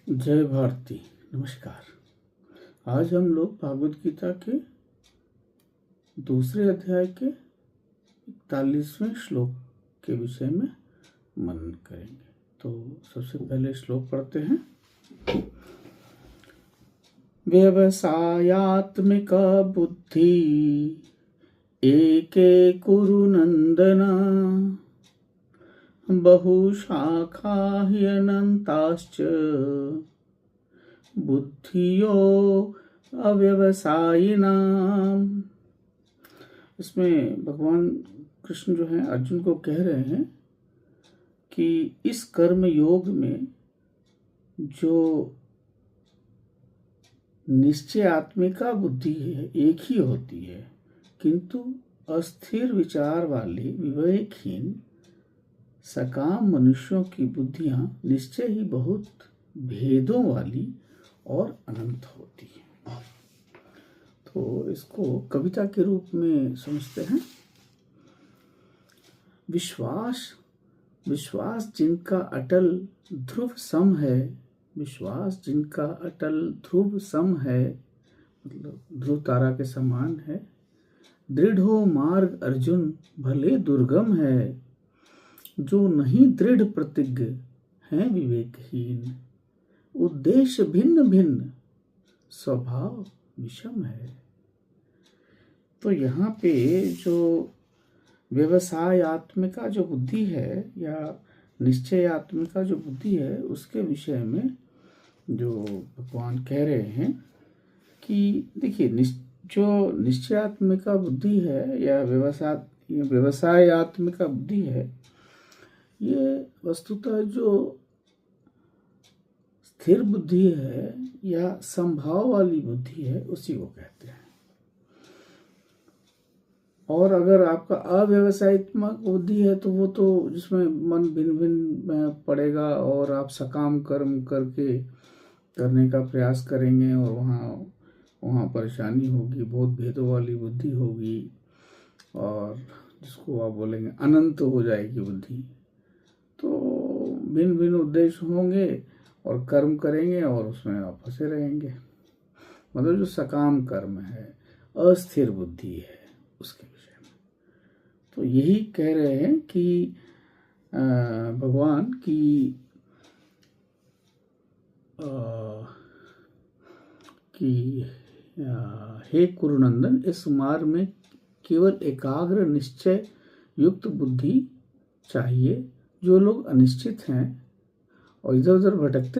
जय भारती। नमस्कार। आज हम लोग भागवत गीता के दूसरे अध्याय के 41वें श्लोक के विषय में मनन करेंगे। तो सबसे पहले श्लोक पढ़ते हैं। व्यवसायात्मिक बुद्धि एके कुरु नंदना बहुशाखा ह्यनन्ताश्च बुद्धियो अव्यवसायिनाम। इसमें भगवान कृष्ण जो है अर्जुन को कह रहे हैं कि इस कर्म योग में जो निश्चयात्मिका बुद्धि है एक ही होती है, किंतु अस्थिर विचार वाली विवेकहीन सकाम मनुष्यों की बुद्धियां निश्चय ही बहुत भेदों वाली और अनंत होती है। तो इसको कविता के रूप में समझते हैं। विश्वास जिनका अटल ध्रुव सम है, विश्वास जिनका अटल ध्रुव सम है, मतलब ध्रुव तारा के समान है। दृढ़ हो मार्ग अर्जुन भले दुर्गम है, जो नहीं दृढ़ प्रतिज्ञ हैं विवेकहीन। उद्देश्य भिन्न भिन्न स्वभाव विषम है। तो यहाँ पे जो व्यवसायात्मिका जो बुद्धि है या निश्चयात्मिका जो बुद्धि है उसके विषय में जो भगवान कह रहे हैं कि देखिए जो निश्चयात्मिका बुद्धि है या व्यवसायात्मिका बुद्धि है, ये वस्तुतः जो स्थिर बुद्धि है या संभाव वाली बुद्धि है उसी को कहते हैं। और अगर आपका अव्यवसायित्मक बुद्धि है तो वो तो जिसमें मन भिन्न भिन्न पड़ेगा और आप सकाम कर्म करने का प्रयास करेंगे और वहाँ परेशानी होगी, बहुत भेदों वाली बुद्धि होगी और जिसको आप बोलेंगे अनंत हो जाएगी बुद्धि। तो भिन्न भिन्न उद्देश्य होंगे और कर्म करेंगे और उसमें आप फंसे रहेंगे। मतलब जो सकाम कर्म है, अस्थिर बुद्धि है, उसके विषय में तो यही कह रहे हैं कि भगवान की हे कुरुनंदन, इस मार्ग में केवल एकाग्र निश्चय युक्त बुद्धि चाहिए। जो लोग अनिश्चित हैं और इधर उधर भटकते